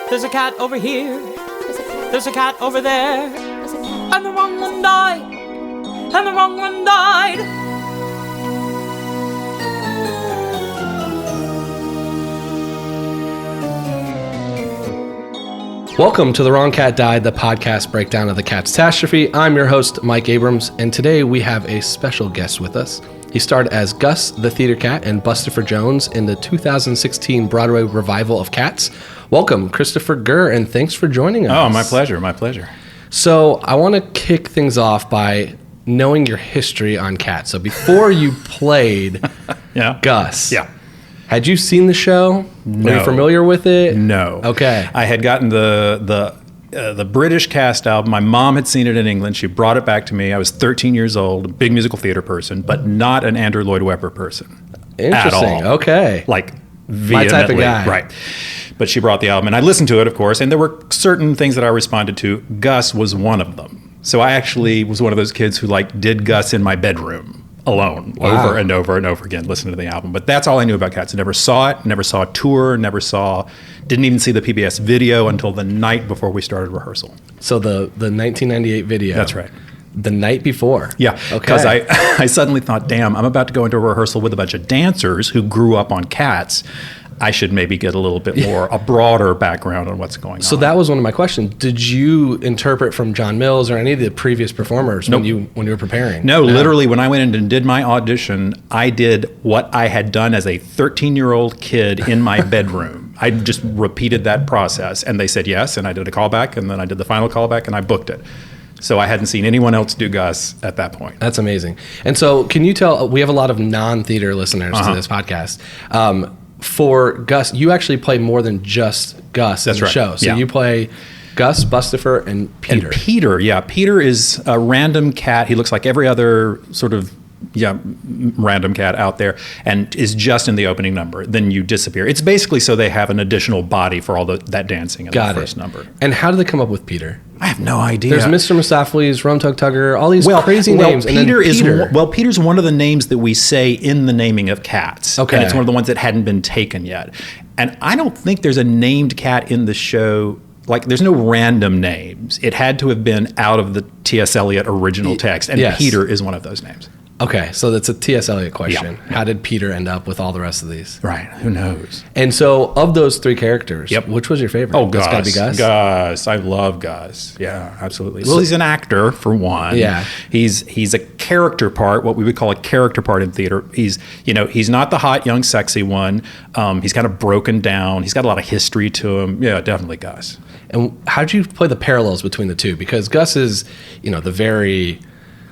There's a cat over here. There's a cat over there. And the wrong one died. And the wrong one died. Welcome to The Wrong Cat Died, the podcast breakdown of the catastrophe. I'm your host, Mike Abrams, and today we have a special guest with us. He starred as Gus the Theater Cat and Bustopher Jones in the 2016 Broadway revival of Cats. Welcome, Christopher Gurr, and thanks for joining us. Oh, my pleasure, my pleasure. So I want to kick things off by knowing your history on Cats. So before you played Gus, had you seen the show? No. Were you familiar with it? No. Okay. I had gotten the British cast album. My mom had seen it in England. She brought it back to me. I was 13 years old, a big musical theater person, but not an Andrew Lloyd Webber person. Interesting. At all. Okay. Like, vehemently. My type of guy. Right. But she brought the album, and I listened to it, of course, and there were certain things that I responded to. Gus was one of them. So I actually was one of those kids who did Gus in my bedroom alone, over and over and over again, listening to the album. But that's all I knew about Cats. I never saw it, never saw a tour, didn't even see the PBS video until the night before we started rehearsal. So the 1998 video. That's right. The night before. Yeah, okay. Because I suddenly thought, damn, I'm about to go into a rehearsal with a bunch of dancers who grew up on Cats. I should maybe get a little bit more, a broader background on what's going on. So that was one of my questions. Did you interpret from John Mills or any of the previous performers when you were preparing? No, literally when I went in and did my audition, I did what I had done as a 13-year-old kid in my bedroom. I just repeated that process, and they said yes, and I did a callback, and then I did the final callback, and I booked it. So I hadn't seen anyone else do Gus at that point. That's amazing. And so can you tell, we have a lot of non-theater listeners to this podcast. For Gus, you actually play more than just Gus in the show. So you play Gus, Bustopher, and Peter. Peter is a random cat. He looks like every other sort of random cat out there, and is just in the opening number. Then you disappear. It's basically so they have an additional body for all that dancing in the first number. And how did they come up with Peter? I have no idea. There's Mr. Mistopheles, Rum Tug Tugger, all these crazy names. Peter's one of the names that we say in the naming of cats. Okay. And it's one of the ones that hadn't been taken yet. And I don't think there's a named cat in the show. There's no random names. It had to have been out of the T.S. Eliot original text. And Peter is one of those names. Okay, so that's a T.S. Eliot question. Yeah. How did Peter end up with all the rest of these? Right, who knows? And so, of those three characters, which was your favorite? Oh, Gus. It's gotta be Gus? Gus. I love Gus. Yeah, absolutely. Well, he's an actor, for one. Yeah. He's a character part, what we would call a character part in theater. He's not the hot, young, sexy one. He's kind of broken down. He's got a lot of history to him. Yeah, definitely Gus. And how did you play the parallels between the two? Because Gus is, the very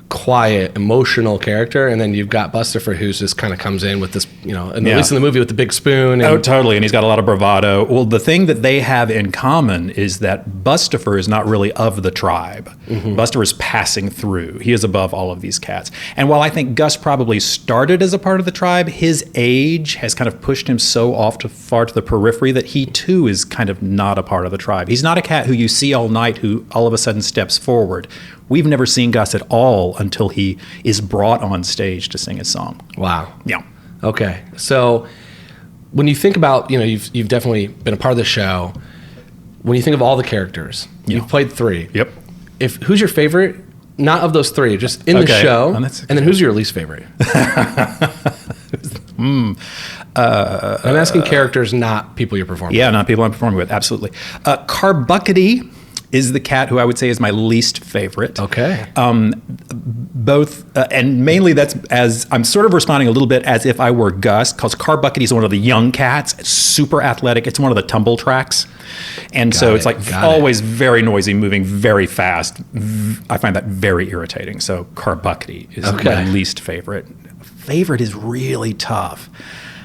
quiet, emotional character, and then you've got Bustopher, who's just kind of comes in with this, at least in the movie, with the big spoon. And totally, and he's got a lot of bravado. Well, the thing that they have in common is that Bustopher is not really of the tribe. Mm-hmm. Bustopher is passing through. He is above all of these cats. And while I think Gus probably started as a part of the tribe, his age has kind of pushed him so far to the periphery that he too is kind of not a part of the tribe. He's not a cat who you see all night who all of a sudden steps forward. We've never seen Gus at all until he is brought on stage to sing his song. Wow. Yeah. Okay. So when you think about, you've definitely been a part of the show. When you think of all the characters, you've played three. Yep. Who's your favorite? Not of those three, just in the show. And then who's your least favorite? I'm asking characters, not people you're performing with. Yeah, not people I'm performing with. Absolutely. Carbuckety is the cat who I would say is my least favorite. Okay. Both, and mainly that's as I'm sort of responding a little bit as if I were Gus, because Carbuckety is one of the young cats. It's super athletic. It's one of the tumble tracks. And so it's always very noisy, moving very fast. I find that very irritating. So Carbuckety is my least favorite. Favorite is really tough.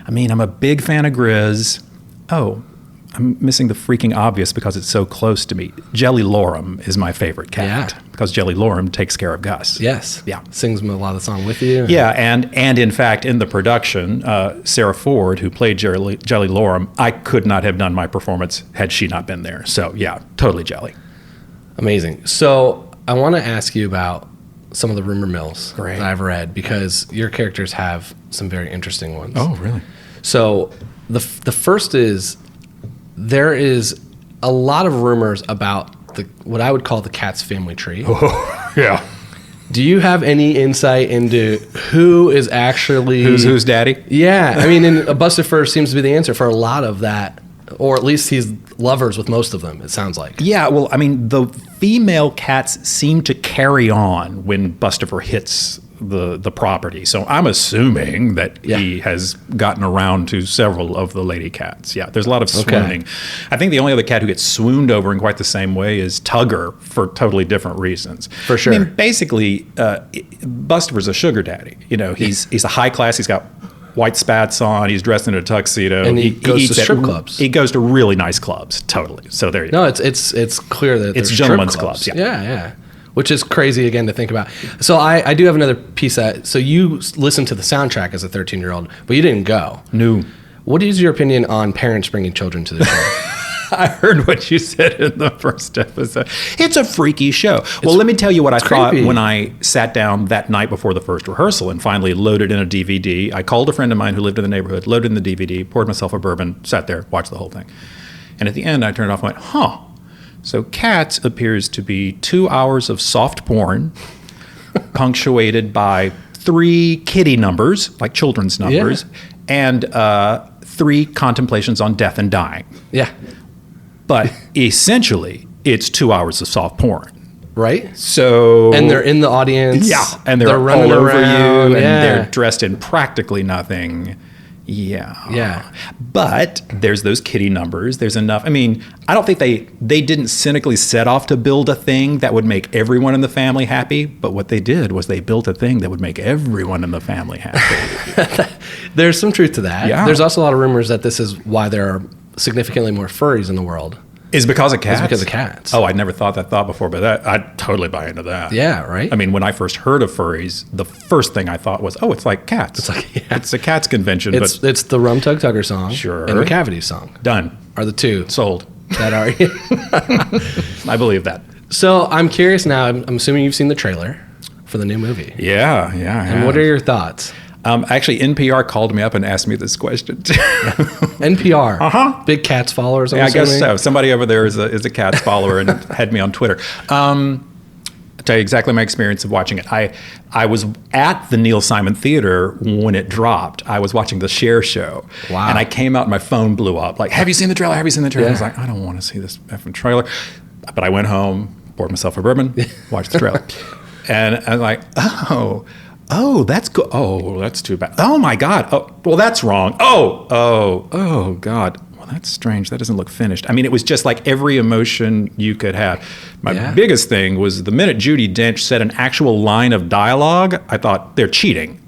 I mean, I'm a big fan of Grizz. Oh, I'm missing the freaking obvious because it's so close to me. Jelly Lorem is my favorite cat because Jelly Lorem takes care of Gus. Yes. Yeah. Sings a lot of the song with you. Yeah, and in fact, in the production, Sarah Ford, who played Jelly Lorem, I could not have done my performance had she not been there. So yeah, totally Jelly. Amazing. So I want to ask you about some of the rumor mills that I've read, because your characters have some very interesting ones. Oh, really? So the first is, there is a lot of rumors about what I would call the cat's family tree. Oh, yeah. Do you have any insight into who is actually... Who's daddy? Yeah. I mean, Bustopher seems to be the answer for a lot of that, or at least he's lovers with most of them, it sounds like. Yeah, well, I mean, the female cats seem to carry on when Bustopher hits the property. So I'm assuming that he has gotten around to several of the lady cats. Yeah, there's a lot of swooning. Okay. I think the only other cat who gets swooned over in quite the same way is Tugger for totally different reasons. For sure. I mean, basically, Bustopher's a sugar daddy. You know, he's a high class. He's got white spats on. He's dressed in a tuxedo. And he goes to strip clubs. He goes to really nice clubs. Totally. So there you go. No, it's clear that it's gentlemen's clubs. Yeah. Which is crazy, again, to think about. So I do have another piece that... So you listened to the soundtrack as a 13-year-old, but you didn't go. No. What is your opinion on parents bringing children to the show? I heard what you said in the first episode. It's a freaky show. Well, let me tell you what I thought when I sat down that night before the first rehearsal and finally loaded in a DVD. I called a friend of mine who lived in the neighborhood, loaded in the DVD, poured myself a bourbon, sat there, watched the whole thing. And at the end, I turned it off and went, huh. So Cats appears to be 2 hours of soft porn, punctuated by 3 kitty numbers, like children's numbers, and 3 contemplations on death and dying. Yeah. But essentially, it's 2 hours of soft porn. Right? So... And they're in the audience. Yeah. And they're running all over around, you, and they're dressed in practically nothing. Yeah. But there's those kitty numbers. There's enough. I mean, I don't think they didn't cynically set off to build a thing that would make everyone in the family happy. But what they did was they built a thing that would make everyone in the family happy. There's some truth to that. Yeah. There's also a lot of rumors that this is why there are significantly more furries in the world. Is because of cats? It's because of cats. Oh, I'd never thought that thought before, but I totally buy into that. Yeah, right? I mean, when I first heard of furries, the first thing I thought was, it's like cats. It's like, it's a cats convention. It's the Rum Tug Tugger song. Sure. And the Cavity song. Done. Are the two. Sold. That are. I believe that. So I'm curious now, I'm assuming you've seen the trailer for the new movie. Yeah. And what are your thoughts? Actually, NPR called me up and asked me this question. NPR? Uh-huh. Big Cats followers, I guess so. Somebody over there is a Cats follower and had me on Twitter. I'll tell you exactly my experience of watching it. I was at the Neil Simon Theater when it dropped. I was watching the Cher show. Wow. And I came out and my phone blew up. Like, have you seen the trailer? Have you seen the trailer? Yeah. I was like, I don't want to see this effing trailer. But I went home, poured myself a bourbon, watched the trailer. And I was like, oh, that's good. Oh, that's too bad. Oh, my God. Oh, well, that's wrong. Oh, God. Well, that's strange. That doesn't look finished. I mean, it was just like every emotion you could have. My biggest thing was the minute Judi Dench said an actual line of dialogue, I thought they're cheating.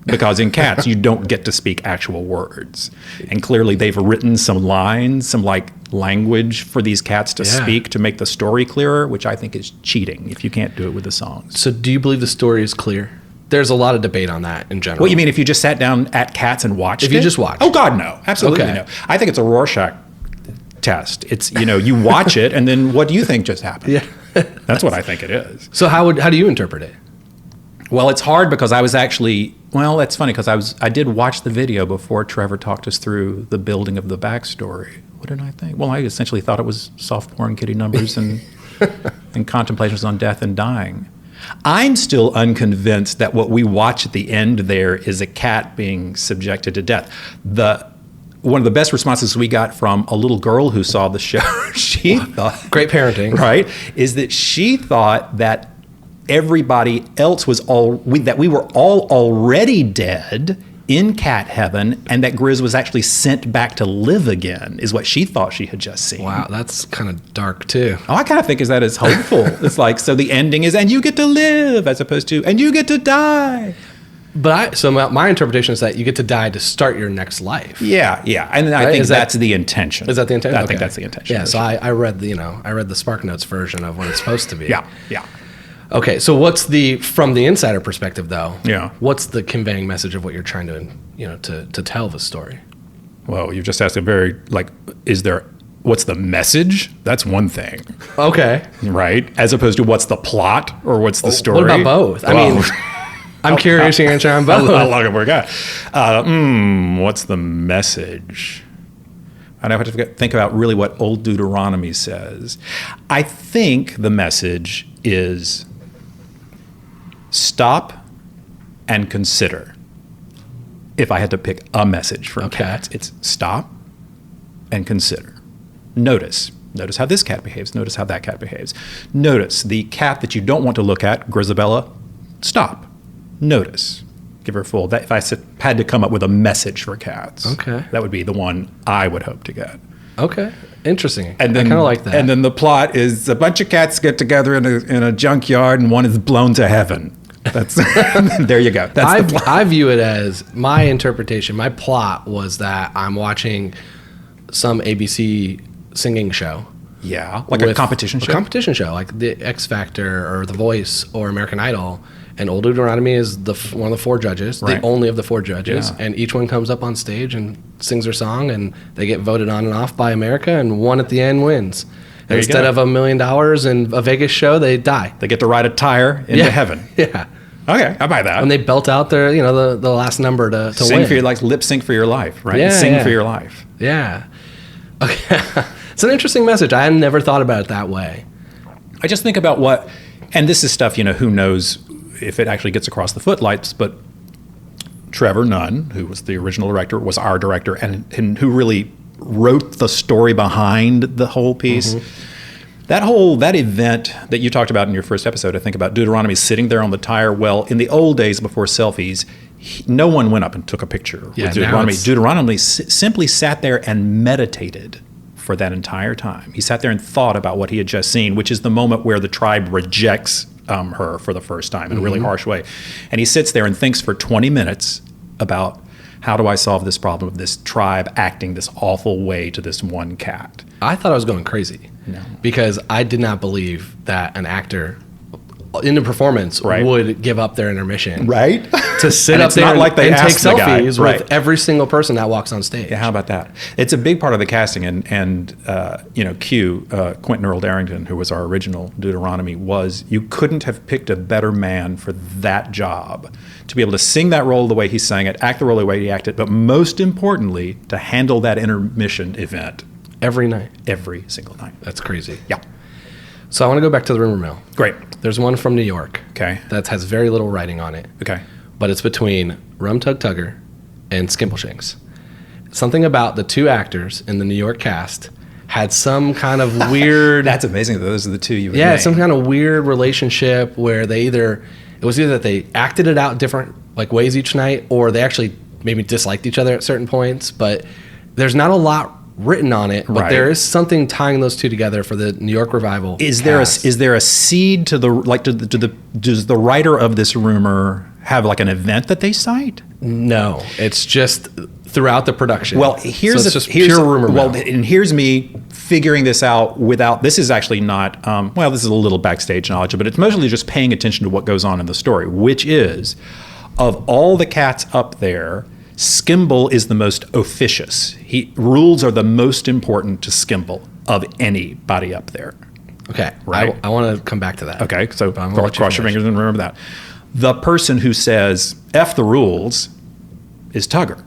Because in Cats, you don't get to speak actual words. And clearly they've written some lines, some like language for these cats to speak to make the story clearer, which I think is cheating if you can't do it with the songs. So do you believe the story is clear? There's a lot of debate on that in general. What, you mean if you just sat down at Cats and watched it? If you just watched. Oh, God, no. Absolutely no. I think it's a Rorschach test. It's, you watch it, and then what do you think just happened? Yeah. That's what I think it is. So how do you interpret it? Well, it's hard because I was actually... Well, that's funny because I did watch the video before Trevor talked us through the building of the backstory. What did I think? Well, I essentially thought it was soft porn, kitty numbers, and contemplations on death and dying. I'm still unconvinced that what we watch at the end there is a cat being subjected to death. One of the best responses we got from a little girl who saw the show, she thought... Great parenting. Right? Is that she thought that everybody else that we were all already dead in cat heaven, and that Grizz was actually sent back to live again, is what she thought she had just seen. Wow, that's kind of dark too. Oh, I kind of think that is hopeful. It's like, so the ending is, and you get to live, as opposed to, and you get to die. But my interpretation is that you get to die to start your next life. Yeah, and I think that's the intention. Is that the intention? I think that's the intention. Yeah, so I read the SparkNotes version of what it's supposed to be. Yeah. Okay, so what's from the insider perspective though? Yeah. What's the conveying message of what you're trying to tell the story? Well, you've just asked what's the message? That's one thing. Okay. Right? As opposed to what's the plot or what's the story? What about both? I mean, I'm curious your answer on both. How long have we got? What's the message? And I have to think about really what Old Deuteronomy says. I think the message is stop and consider. If I had to pick a message from cats, it's stop and consider. Notice how this cat behaves. Notice how that cat behaves. Notice the cat that you don't want to look at, Grizabella. Stop. Notice. Give her full. If I had to come up with a message for cats, that would be the one I would hope to get. Okay, interesting. And then, I kind of like that. And then the plot is a bunch of cats get together in a junkyard, and one is blown to heaven. That's there you go. That's the plot. I view it as my interpretation. My plot was that I'm watching some ABC singing show. Yeah, like a competition show? A competition show, like the X Factor or The Voice or American Idol. And Old Deuteronomy is one of the 4 judges, the only of the 4 judges. Yeah. And each one comes up on stage and sings their song, and they get voted on and off by America, and one at the end wins. And instead of $1 million and a Vegas show, they die. They get to ride a tire into heaven. Yeah. Okay, I buy that. And they belt out their, the last number to sing win. For your, like lip sync for your life, right? Yeah, Sing for your life. Yeah. Okay. It's an interesting message. I had never thought about it that way. I just think about what, and this is stuff, who knows if it actually gets across the footlights, but Trevor Nunn, who was the original director, was our director, and who really wrote the story behind the whole piece. Mm-hmm. That event that you talked about in your first episode, I think about Deuteronomy sitting there on the tire. Well, in the old days before selfies, no one went up and took a picture with Deuteronomy. Deuteronomy simply sat there and meditated for that entire time. He sat there and thought about what he had just seen, which is the moment where the tribe rejects her for the first time in a really harsh way. And he sits there and thinks for 20 minutes about, how do I solve this problem of this tribe acting this awful way to this one cat? I thought I was going crazy. No. Because I did not believe that an actor in a performance would give up their intermission. Right? To sit up there like they and take asked the guy. selfies with every single person that walks on stage. Yeah, how about that? It's a big part of the casting. And Quentin Earl Darrington, who was our original Deuteronomy, you couldn't have picked a better man for that job. To be able to sing that role the way he sang it, act the role the way he acted, but most importantly, to handle that intermission event. Every night. Every single night. That's crazy. Yeah. So I want to go back to the rumor mill. Great. There's one from New York. Okay. That has very little writing on it. Okay. But it's between Rum Tug Tugger and Skimbleshanks. Something about the 2 actors in the New York cast had some kind of weird... That's amazing. Those are the 2 you would name. Some kind of weird relationship where it was either that they acted it out different ways each night, or they actually maybe disliked each other at certain points. But there's not a lot written on it, but there is something tying those 2 together for the New York revival. Is there a seed to the does the writer of this rumor have an event that they cite? No, it's just throughout the production. Well, here's pure rumor mill. Well, and here's me figuring this out without. This is actually not. This is a little backstage knowledge, but it's mostly just paying attention to what goes on in the story, which is, of all the cats up there, Skimble is the most officious. Rules are the most important to Skimble of anybody up there. Okay, right. I want to come back to that. Okay, so cross your fingers and remember that. The person who says F the rules is Tugger.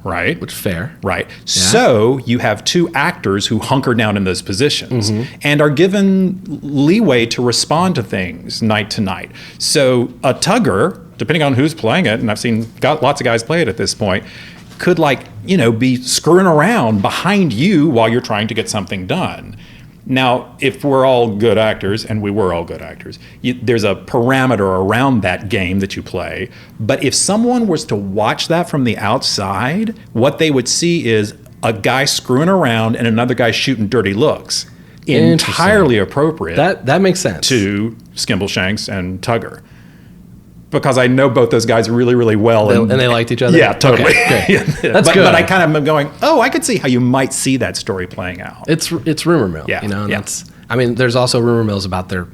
Right? Which is fair. Right. Yeah. So you have 2 actors who hunker down in those positions and are given leeway to respond to things night to night. So a Tugger, depending on who's playing it, and I've got lots of guys play it at this point, could be screwing around behind you while you're trying to get something done. Now, if we're all good actors, and we were all good actors, there's a parameter around that game that you play. But if someone was to watch that from the outside, what they would see is a guy screwing around and another guy shooting dirty looks. Entirely appropriate. That makes sense. To Skimbleshanks and Tugger. Because I know both those guys really, really well. And they liked each other? Yeah, totally. Okay. That's good. But I kind of am going, I could see how you might see that story playing out. It's rumor mill. Yeah. There's also rumor mills about their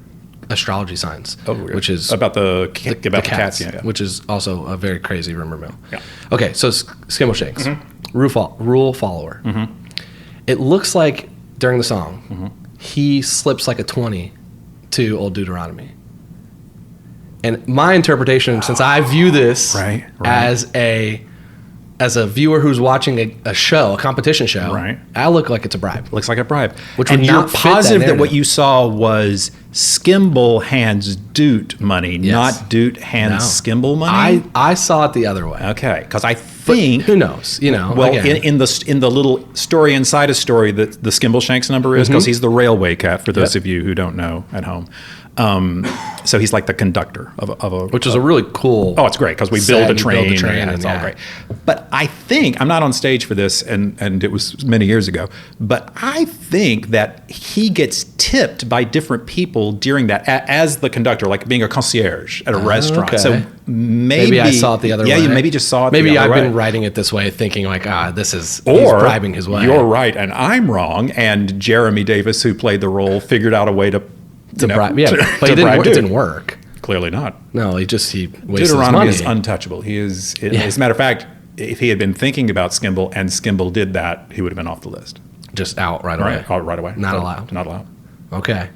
astrology signs. Oh, really? Which is... About the cats. Yeah. Which is also a very crazy rumor mill. Yeah. Okay, so Skimbleshanks. Rule follower. It looks like during the song, he slips like a 20 to Old Deuteronomy. And my interpretation, since I view this as a as a viewer who's watching a show, a competition show, Right. I look like it's a bribe. Looks like a bribe. Which and would you're not fit that positive that what narrative. you saw was Skimble hands Doot money, Yes. not Doot hands No. Skimble money? I saw it the other way. Okay, because I think... Who knows? You know, Well, again. in the little story inside a story that the Skimble Shanks number is, because he's the railway cat, for those Yep. of you who don't know at home. So he's like the conductor of a... Which is a really cool. Oh, it's great because we set, build a you train. build the train and and it's all yeah. great. But I think I'm not on stage for this, and it was many years ago. But I think that he gets tipped by different people during that as the conductor, like being a concierge at a restaurant. okay. So maybe I saw it the other way. Yeah, you maybe just saw it. Maybe the other I've way. been writing it this way, thinking like, this is he's Or bribing his way. You're right, and I'm wrong. And Jeremy Davis, who played the role, figured out a way to bribe. Yeah, but to it bribe didn't Dude. work. Clearly not. No, he wastes his Deuteronomy money. is untouchable. He is, as a matter of fact, if he had been thinking about Skimble and Skimble did that, he would have been off the list. Just out right away. Right away. Not So, allowed. Not allowed. Okay.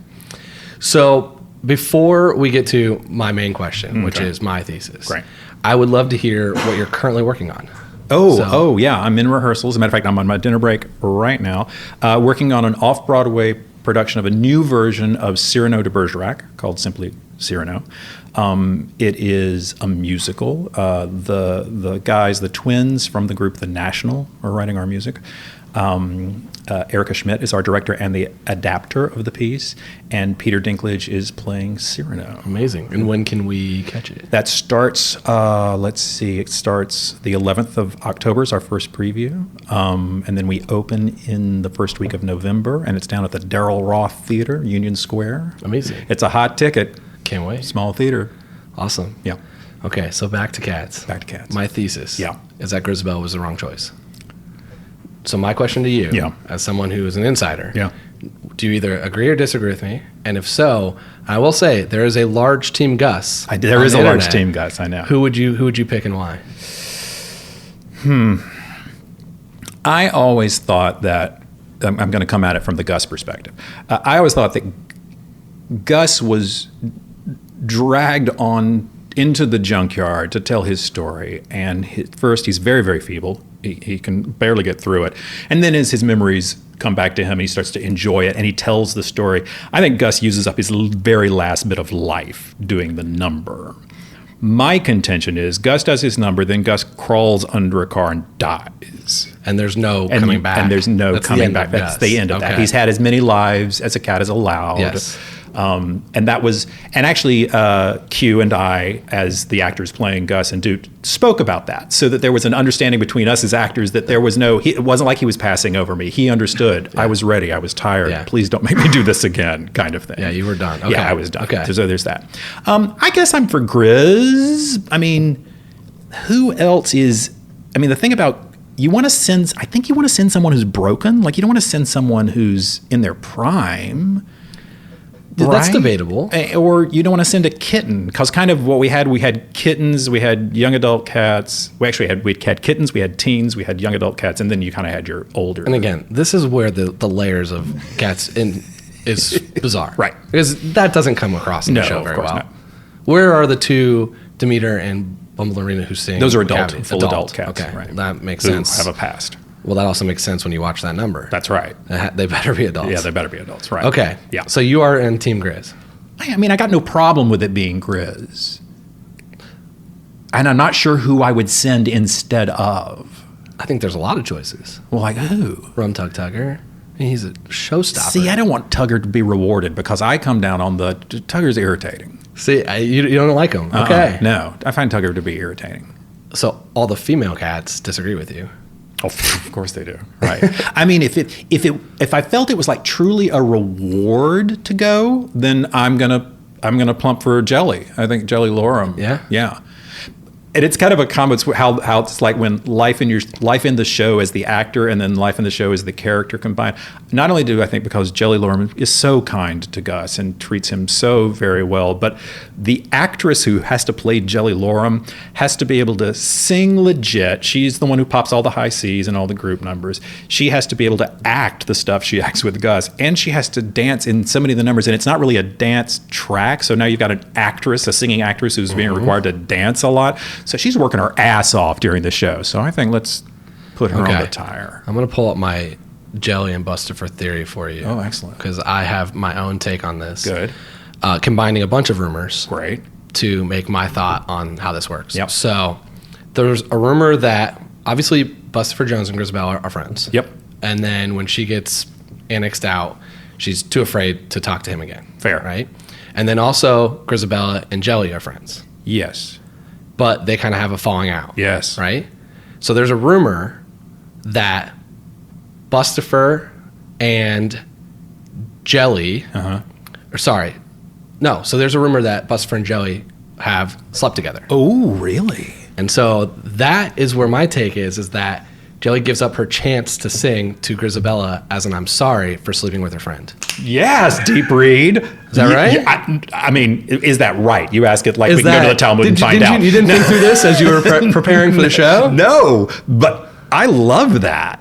So before we get to my main question, which is my thesis, Great. I would love to hear what you're currently working on. Oh, yeah. I'm in rehearsals. As a matter of fact, I'm on my dinner break right now, working on an off-Broadway production of a new version of Cyrano de Bergerac called simply Cyrano. It is a musical. The guys, the twins from the group The National, are writing our music. Erica Schmidt is our director and the adapter of the piece, and Peter Dinklage is playing Cyrano. Amazing. And when can we catch it? That starts, it starts the 11th of October is our first preview. And then we open in the first week of November, and it's down at the Darrell Roth Theater, Union Square. Amazing. It's a hot ticket, Can't wait. small theater. Awesome. Yeah. Okay, so back to Cats. Back to Cats. My thesis Yeah. is that Grizabella was the wrong choice. So my question to you, Yeah. as someone who is an insider, Yeah. do you either agree or disagree with me? And if so, I will say there is a large team Gus. There on is the a large internet. team, Gus, I know. Who would you pick and why? I always thought that, I'm going to come at it from the Gus perspective. I always thought that Gus was dragged on into the junkyard to tell his story. And first, he's very, very feeble. He can barely get through it. And then as his memories come back to him and he starts to enjoy it and he tells the story, I think Gus uses up his very last bit of life doing the number. My contention is Gus does his number, then Gus crawls under a car and dies. And there's no coming back. And there's no That's the coming end back. of That's Gus. the end of that. Okay. He's had as many lives as a cat is allowed. Yes. And that was, and actually, Q and I, as the actors playing Gus and Doot, spoke about that, so that there was an understanding between us as actors that there was it wasn't like he was passing over me. He understood. I was ready. I was tired. Yeah. Please don't make me do this again, kind of thing. Yeah, you were done. Okay. Yeah, I was done. Okay. So there's that. I guess I'm for Grizz. I mean, who else is? I mean, the thing about I think you want to send someone who's broken. Like, you don't want to send someone who's in their prime. That's Right? debatable. Or you don't want to send a kitten, because kind of what we had kittens, we had young adult cats. We had kittens, we had teens, we had young adult cats, and then you kind of had your older. And again, this is where the layers of Cats is bizarre. Right. Because that doesn't come across in the No, show of very course well. not. Where are the two, Demeter and Bumblerina, who sing? Those are adult, Cavity? full adult cats. Okay, right. that makes Who sense. have a past. Well, that also makes sense when you watch that number. That's right. They better be adults. Yeah, they better be adults. Right. Okay. Yeah. So you are in Team Grizz. I mean, I got no problem with it being Grizz. And I'm not sure who I would send instead of. I think there's a lot of choices. Well, like who? Rum Tug Tugger. I mean, he's a showstopper. See, I don't want Tugger to be rewarded, because I come down on Tugger's irritating. See, you don't like him. Okay. No, I find Tugger to be irritating. So all the female cats disagree with you. Oh, of course they do. Right. I mean, if I felt it was like truly a reward to go, then I'm gonna plump for Jelly. I think Jelly Lorem. Yeah? Yeah. And it's kind of a comment how it's like when life in the show as the actor and then life in the show as the character combined. Not only do I think because Jelly Lorem is so kind to Gus and treats him so very well, but the actress who has to play Jelly Lorem has to be able to sing legit. She's the one who pops all the high C's and all the group numbers. She has to be able to act the stuff she acts with Gus, and she has to dance in so many of the numbers. And it's not really a dance track, so now you've got a singing actress who's being required to dance a lot. So she's working her ass off during the show. So I think let's put her on the tire. I'm going to pull up my Jelly and Bustopher theory for you. Oh, excellent. Because I have my own take on this. Good. Combining a bunch of rumors. Great. To make my thought on how this works. Yep. So there's a rumor that obviously Bustopher Jones and Grizabella are friends. Yep. And then when she gets annexed out, she's too afraid to talk to him again. Fair. Right? And then also Grizabella and Jelly are friends. Yes. But they kind of have a falling out. Yes. Right? So there's a rumor that Bustopher and Jelly, so there's a rumor that Bustopher and Jelly have slept together. Oh, really? And so that is where my take is that Jelly gives up her chance to sing to Grizabella as an I'm sorry for sleeping with her friend. Yes, deep read. Is that right? I mean, is that right? You ask it like we can go to the Talmud and find out. You didn't think through this as you were preparing for the show? No, but I love that.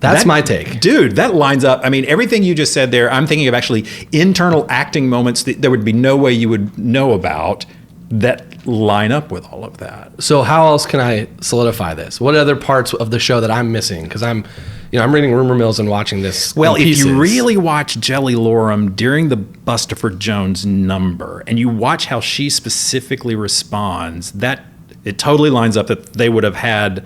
That's my take. Dude, that lines up. I mean, everything you just said there, I'm thinking of actually internal acting moments that there would be no way you would know about that line up with all of that. So how else can I solidify this? What other parts of the show that I'm missing? Because I'm reading rumor mills and watching this. Well, if you really watch Jelly Loram during the Bustopher Jones number and you watch how she specifically responds, that it totally lines up that they would have had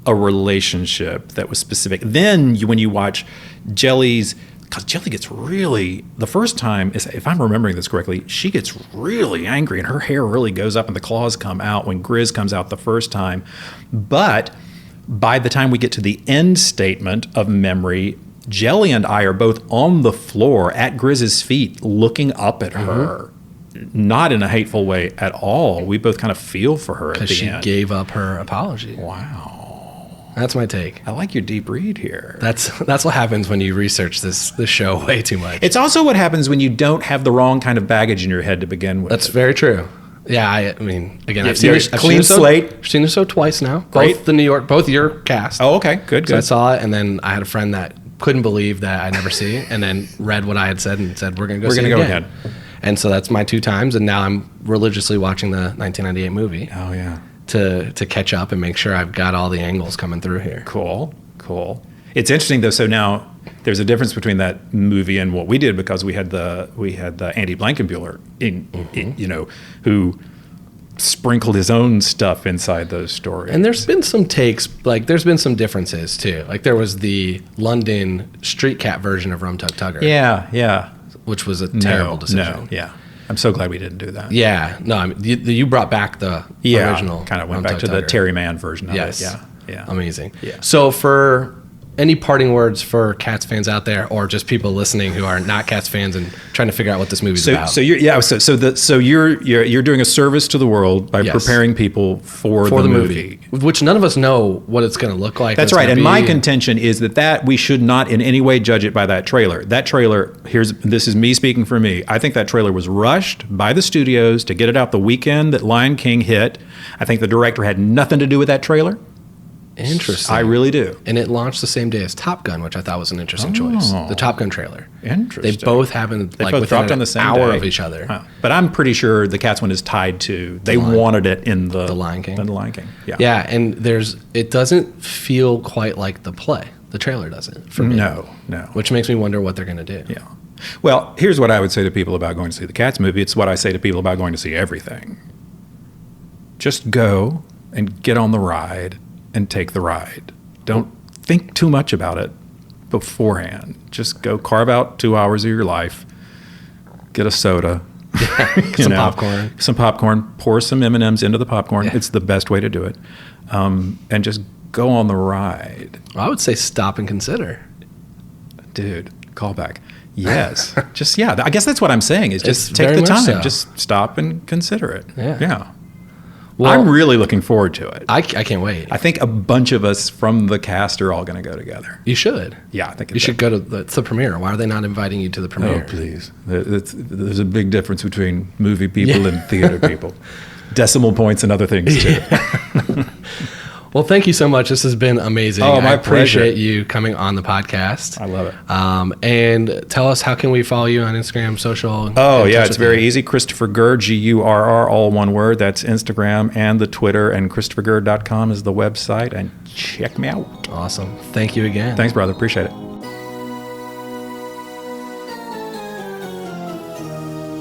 a relationship that was specific. Then when you watch Jelly's, because Jelly gets really, the first time, if I'm remembering this correctly, she gets really angry and her hair really goes up and the claws come out when Grizz comes out the first time. But by the time we get to the end statement of memory, Jelly and I are both on the floor at Grizz's feet looking up at her. Not in a hateful way at all. We both kind of feel for her at the end. Because she gave up her apology. Wow. That's my take. I like your deep read here. That's what happens when you research this show way too much. It's also what happens when you don't have the wrong kind of baggage in your head to begin with. That's very true. Yeah, I mean, again, I've seen clean slate. I've seen the show twice now. Great. Both your cast. Oh, okay, good. So I saw it, and then I had a friend that couldn't believe that I never see it, and then read what I had said and said, we're going to go see it again. Ahead. And so that's my 2 times, and now I'm religiously watching the 1998 movie. Oh, yeah. To catch up and make sure I've got all the angles coming through here. Cool. It's interesting though. So now there's a difference between that movie and what we did because we had the Andy Blankenbuehler in who sprinkled his own stuff inside those stories. And there's been some takes, like there's been some differences too. Like there was the London Street Cat version of Rum Tug Tugger. Yeah. Which was a terrible decision. Yeah. I'm so glad we didn't do that. Yeah. No, I mean, you brought back the original. Kind of went back to the Terry Mann version of it. Yeah. Amazing. Yeah. So for any parting words for Cats fans out there, or just people listening who are not Cats fans and trying to figure out what this movie's about? So you're doing a service to the world by preparing people for the movie, which none of us know what it's going to look like. That's right. And my contention is that we should not in any way judge it by that trailer. That trailer, this is me speaking for me. I think that trailer was rushed by the studios to get it out the weekend that Lion King hit. I think the director had nothing to do with that trailer. Interesting. I really do. And it launched the same day as Top Gun, which I thought was an interesting choice. The Top Gun trailer. Interesting. They both happened both within dropped an on the same hour day. of each other. Huh. But I'm pretty sure the Cats one is tied to, they wanted it in the Lion King. In the Lion King. Yeah. Yeah, and it doesn't feel quite like the play. The trailer doesn't for me. No. Which makes me wonder what they're going to do. Yeah. Well, here's what I would say to people about going to see the Cats movie. It's what I say to people about going to see everything. Just go and get on the ride and take the ride. Don't think too much about it beforehand. Just go carve out 2 hours of your life, get a soda, popcorn. Some popcorn, pour some M&Ms into the popcorn. Yeah. It's the best way to do it. And just go on the ride. I would say stop and consider. Dude, call back. Yes. I guess that's what I'm saying is just take the time. So. Just stop and consider it. Yeah. Well, I'm really looking forward to it. I can't wait. I think a bunch of us from the cast are all going to go together. You should. Yeah, I think you should go to the premiere. Why are they not inviting you to the premiere? Oh, please. There's a big difference between movie people and theater people. Decimal points and other things, too. Well, thank you so much. This has been amazing. Oh, my I appreciate pleasure. you coming on the podcast. I love it. And tell us, how can we follow you on Instagram, social? Oh, yeah, it's very easy. Christopher Gurr, Gurr, all one word. That's Instagram and the Twitter, and ChristopherGurr.com is the website. And check me out. Awesome. Thank you again. Thanks, brother. Appreciate it.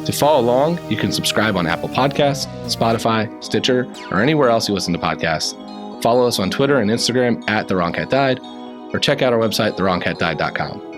To follow along, you can subscribe on Apple Podcasts, Spotify, Stitcher, or anywhere else you listen to podcasts. Follow us on Twitter and Instagram @TheWrongCatDied, or check out our website, thewrongcatdied.com.